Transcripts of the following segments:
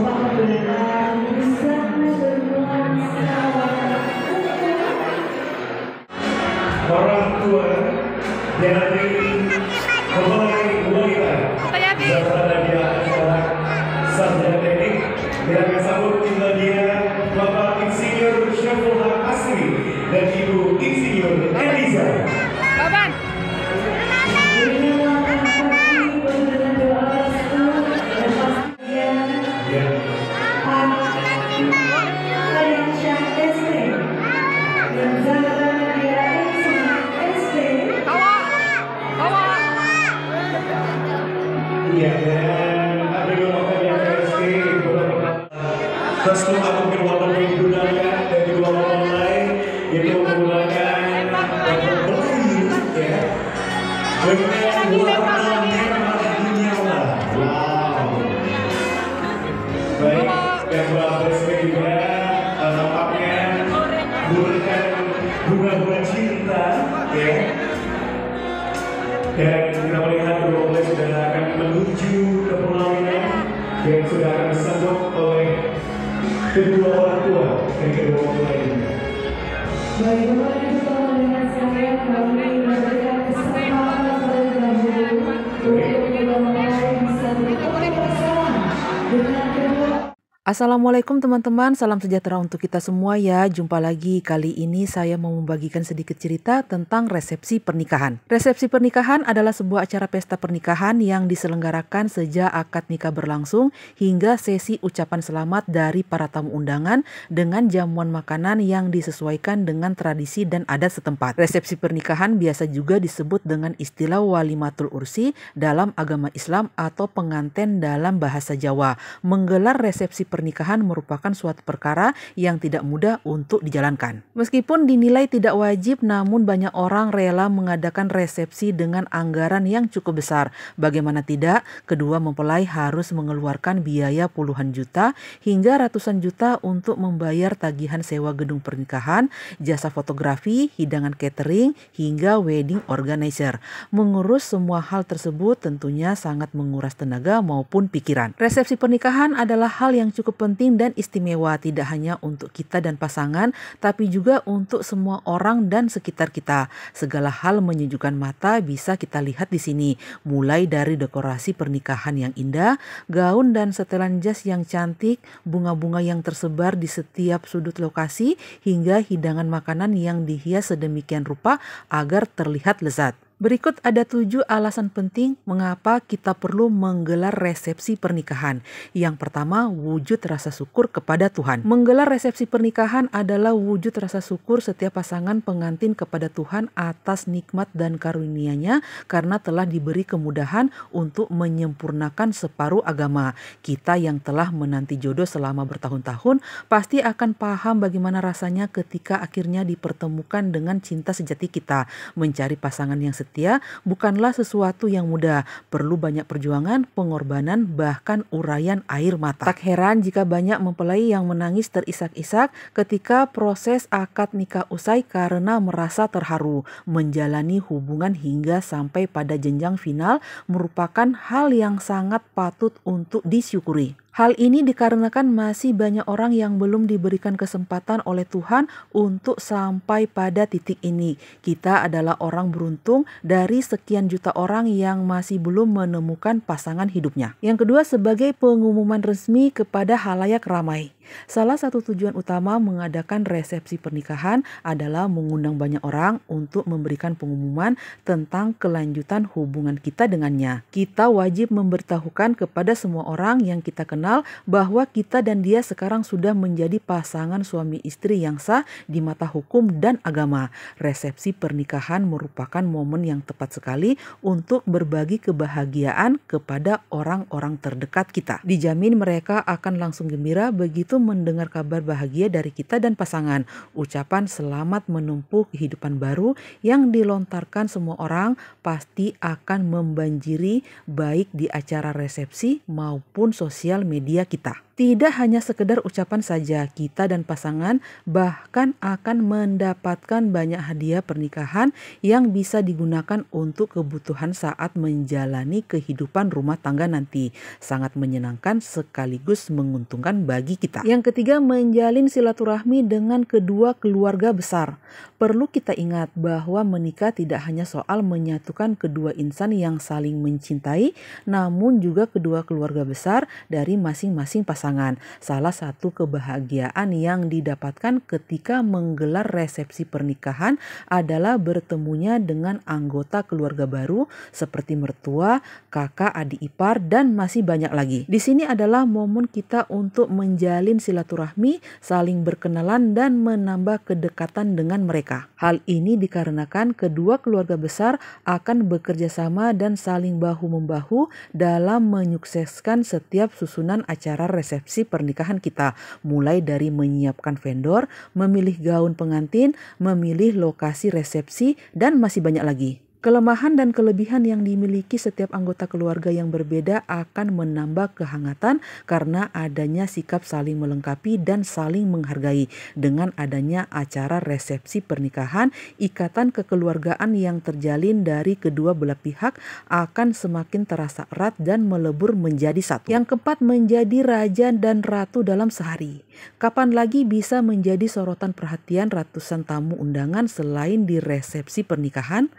Orang tua dari pemain wanita serta dia anak sarjana teknik dengan sambut kita dia Bapak Insinyur Syaful Asri dan Ibu Insinyur Eliza. Baban. Iya, dan apabila kalian PSK restu atau berwarna digunakan dan di luar lain yaitu menggunakan baju ya dengan warna merah menyala. Wow. Baik, dan Bapak PSK juga nampaknya memberikan bunga-bunga cinta ya. Dan kita melihat kedua mempelai sudah akan menuju ke pelaminan yang sudah akan disambut oleh kedua orang tua dan kedua mempelai ini. Baik, Bapak Ibu dengan sekalian, kami memberikan kesempatan terlebih dahulu untuk kedua mempelai bisa bertemu bersama dengan kedua. Assalamualaikum teman-teman, salam sejahtera untuk kita semua ya. Jumpa lagi, kali ini saya mau membagikan sedikit cerita tentang resepsi pernikahan. Resepsi pernikahan adalah sebuah acara pesta pernikahan yang diselenggarakan sejak akad nikah berlangsung hingga sesi ucapan selamat dari para tamu undangan dengan jamuan makanan yang disesuaikan dengan tradisi dan adat setempat. Resepsi pernikahan biasa juga disebut dengan istilah walimatul ursi dalam agama Islam atau pengantin dalam bahasa Jawa. Menggelar resepsi pernikahan merupakan suatu perkara yang tidak mudah untuk dijalankan. Meskipun dinilai tidak wajib, namun banyak orang rela mengadakan resepsi dengan anggaran yang cukup besar. Bagaimana tidak, kedua mempelai harus mengeluarkan biaya puluhan juta hingga ratusan juta untuk membayar tagihan sewa gedung pernikahan, jasa fotografi, hidangan catering, hingga wedding organizer. Mengurus semua hal tersebut tentunya sangat menguras tenaga maupun pikiran. Resepsi pernikahan adalah hal yang cukup penting dan istimewa tidak hanya untuk kita dan pasangan, tapi juga untuk semua orang dan sekitar kita. Segala hal menyejukkan mata bisa kita lihat di sini, mulai dari dekorasi pernikahan yang indah, gaun dan setelan jas yang cantik, bunga-bunga yang tersebar di setiap sudut lokasi, hingga hidangan makanan yang dihias sedemikian rupa agar terlihat lezat. Berikut ada 7 alasan penting mengapa kita perlu menggelar resepsi pernikahan. Yang pertama, wujud rasa syukur kepada Tuhan. Menggelar resepsi pernikahan adalah wujud rasa syukur setiap pasangan pengantin kepada Tuhan atas nikmat dan karunia-Nya karena telah diberi kemudahan untuk menyempurnakan separuh agama. Kita yang telah menanti jodoh selama bertahun-tahun pasti akan paham bagaimana rasanya ketika akhirnya dipertemukan dengan cinta sejati kita. Mencari pasangan yang setia bukanlah sesuatu yang mudah, perlu banyak perjuangan, pengorbanan, bahkan urayan air mata. Tak heran jika banyak mempelai yang menangis terisak-isak ketika proses akad nikah usai karena merasa terharu. Menjalani hubungan hingga sampai pada jenjang final merupakan hal yang sangat patut untuk disyukuri. Hal ini dikarenakan masih banyak orang yang belum diberikan kesempatan oleh Tuhan untuk sampai pada titik ini. Kita adalah orang beruntung dari sekian juta orang yang masih belum menemukan pasangan hidupnya. Yang kedua, sebagai pengumuman resmi kepada halayak ramai. Salah satu tujuan utama mengadakan resepsi pernikahan adalah mengundang banyak orang untuk memberikan pengumuman tentang kelanjutan hubungan kita dengannya. Kita wajib memberitahukan kepada semua orang yang kita kenal bahwa kita dan dia sekarang sudah menjadi pasangan suami istri yang sah di mata hukum dan agama. Resepsi pernikahan merupakan momen yang tepat sekali untuk berbagi kebahagiaan kepada orang-orang terdekat kita. Dijamin mereka akan langsung gembira begitu mendengar kabar bahagia dari kita dan pasangan. Ucapan selamat menempuh kehidupan baru yang dilontarkan semua orang pasti akan membanjiri baik di acara resepsi maupun sosial media kita. Tidak hanya sekedar ucapan saja, kita dan pasangan bahkan akan mendapatkan banyak hadiah pernikahan yang bisa digunakan untuk kebutuhan saat menjalani kehidupan rumah tangga nanti. Sangat menyenangkan sekaligus menguntungkan bagi kita. Yang ketiga, menjalin silaturahmi dengan kedua keluarga besar. Perlu kita ingat bahwa menikah tidak hanya soal menyatukan kedua insan yang saling mencintai, namun juga kedua keluarga besar dari masing-masing pasangan. Salah satu kebahagiaan yang didapatkan ketika menggelar resepsi pernikahan adalah bertemunya dengan anggota keluarga baru seperti mertua, kakak, adik ipar, dan masih banyak lagi. Di sini adalah momen kita untuk menjalin silaturahmi, saling berkenalan, dan menambah kedekatan dengan mereka. Hal ini dikarenakan kedua keluarga besar akan bekerja sama dan saling bahu-membahu dalam menyukseskan setiap susunan acara resepsi pernikahan kita, mulai dari menyiapkan vendor, memilih gaun pengantin, memilih lokasi resepsi, dan masih banyak lagi. Kelemahan dan kelebihan yang dimiliki setiap anggota keluarga yang berbeda akan menambah kehangatan karena adanya sikap saling melengkapi dan saling menghargai. Dengan adanya acara resepsi pernikahan, ikatan kekeluargaan yang terjalin dari kedua belah pihak akan semakin terasa erat dan melebur menjadi satu. Yang keempat, menjadi raja dan ratu dalam sehari. Kapan lagi bisa menjadi sorotan perhatian ratusan tamu undangan selain di resepsi pernikahan?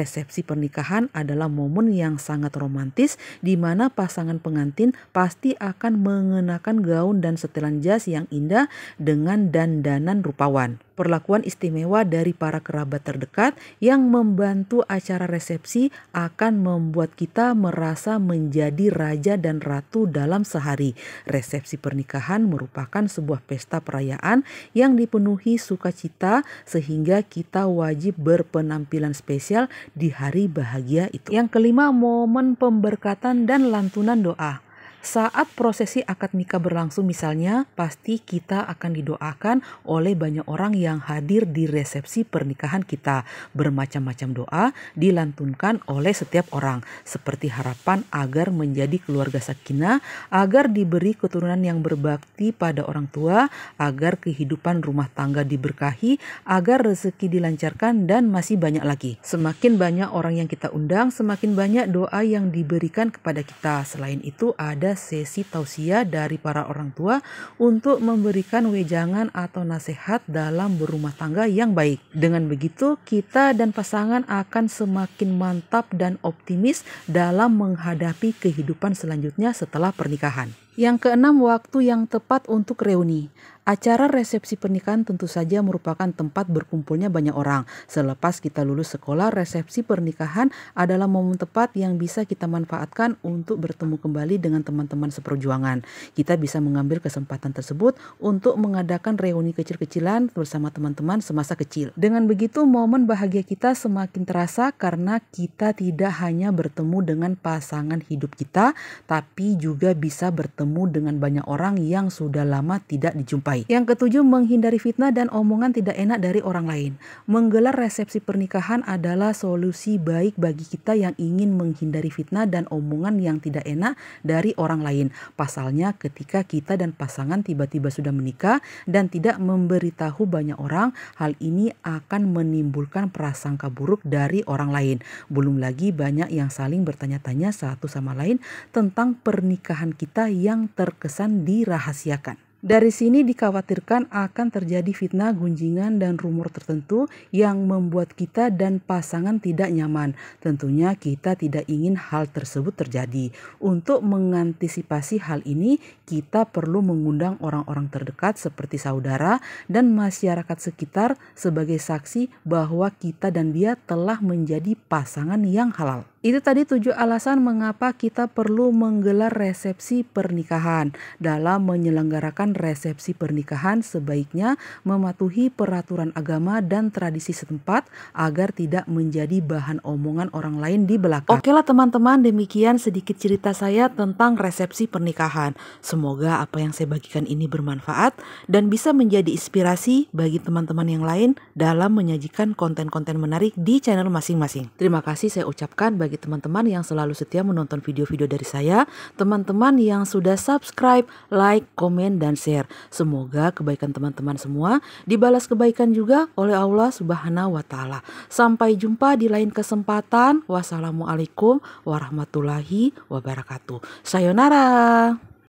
Resepsi pernikahan adalah momen yang sangat romantis di mana pasangan pengantin pasti akan mengenakan gaun dan setelan jas yang indah dengan dandanan rupawan. Perlakuan istimewa dari para kerabat terdekat yang membantu acara resepsi akan membuat kita merasa menjadi raja dan ratu dalam sehari. Resepsi pernikahan merupakan sebuah pesta perayaan yang dipenuhi sukacita sehingga kita wajib berpenampilan spesial di hari bahagia itu. Yang kelima, momen pemberkatan dan lantunan doa. Saat prosesi akad nikah berlangsung misalnya, pasti kita akan didoakan oleh banyak orang yang hadir di resepsi pernikahan kita. Bermacam-macam doa dilantunkan oleh setiap orang, seperti harapan agar menjadi keluarga sakinah, agar diberi keturunan yang berbakti pada orang tua, agar kehidupan rumah tangga diberkahi, agar rezeki dilancarkan, dan masih banyak lagi. Semakin banyak orang yang kita undang, semakin banyak doa yang diberikan kepada kita. Selain itu, ada sesi tausiah dari para orang tua untuk memberikan wejangan atau nasihat dalam berumah tangga yang baik. Dengan begitu, kita dan pasangan akan semakin mantap dan optimis dalam menghadapi kehidupan selanjutnya setelah pernikahan. Yang keenam, waktu yang tepat untuk reuni. Acara resepsi pernikahan tentu saja merupakan tempat berkumpulnya banyak orang. Selepas kita lulus sekolah, resepsi pernikahan adalah momen tepat yang bisa kita manfaatkan untuk bertemu kembali dengan teman-teman seperjuangan. Kita bisa mengambil kesempatan tersebut untuk mengadakan reuni kecil-kecilan bersama teman-teman semasa kecil. Dengan begitu, momen bahagia kita semakin terasa karena kita tidak hanya bertemu dengan pasangan hidup kita, tapi juga bisa bertemu dengan banyak orang yang sudah lama tidak dijumpai. Yang ketujuh, menghindari fitnah dan omongan tidak enak dari orang lain. Menggelar resepsi pernikahan adalah solusi baik bagi kita yang ingin menghindari fitnah dan omongan yang tidak enak dari orang lain. Pasalnya, ketika kita dan pasangan tiba-tiba sudah menikah dan tidak memberitahu banyak orang, hal ini akan menimbulkan prasangka buruk dari orang lain. Belum lagi banyak yang saling bertanya-tanya satu sama lain tentang pernikahan kita yang terkesan dirahasiakan. Dari sini dikhawatirkan akan terjadi fitnah, gunjingan, dan rumor tertentu yang membuat kita dan pasangan tidak nyaman. Tentunya kita tidak ingin hal tersebut terjadi. Untuk mengantisipasi hal ini, kita perlu mengundang orang-orang terdekat seperti saudara dan masyarakat sekitar sebagai saksi bahwa kita dan dia telah menjadi pasangan yang halal. Itu tadi 7 alasan mengapa kita perlu menggelar resepsi pernikahan. Dalam menyelenggarakan resepsi pernikahan, sebaiknya mematuhi peraturan agama dan tradisi setempat agar tidak menjadi bahan omongan orang lain di belakang. Oke lah teman-teman, demikian sedikit cerita saya tentang resepsi pernikahan. Semoga apa yang saya bagikan ini bermanfaat dan bisa menjadi inspirasi bagi teman-teman yang lain dalam menyajikan konten-konten menarik di channel masing-masing. Terima kasih saya ucapkan bagi teman-teman yang selalu setia menonton video-video dari saya, teman-teman yang sudah subscribe, like, komen, dan share. Semoga kebaikan teman-teman semua dibalas kebaikan juga oleh Allah Subhanahu wa Ta'ala. Sampai jumpa di lain kesempatan. Wassalamualaikum warahmatullahi wabarakatuh. Sayonara.